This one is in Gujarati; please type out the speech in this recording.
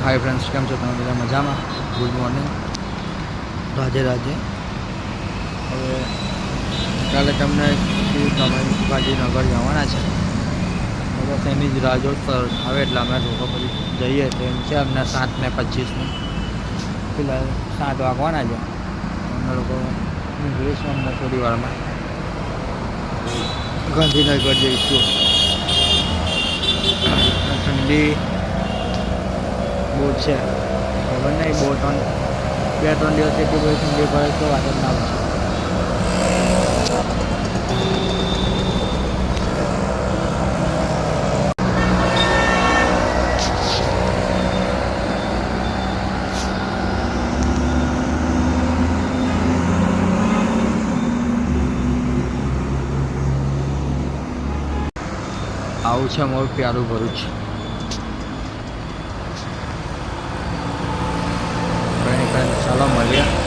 हाय फ्रेंड्स, केम छो? તમે બધા મજામાં? Good morning, Radhe Radhe. હવે કાલે તમને તમે ગાંધીનગર જવાના છે, બસ એની જ રાહ જોતા આવે એટલે અમે લોકો પછી જઈએ। ટ્રેન છે અમને 7:25ની, પેલા 7 વાગવાના છે। અમે લોકો નીકળીશું અમને થોડી વારમાં, ગાંધીનગર જઈશું। ઠંડી બહુ છે, ખબર નહીં, 2-3 દિવસ એટલી બધી ઠંડી પડે તો વાત જ ના પૂછો। આવું છે અમારું પ્યારું ભરૂચ। ચાલો મળીએ।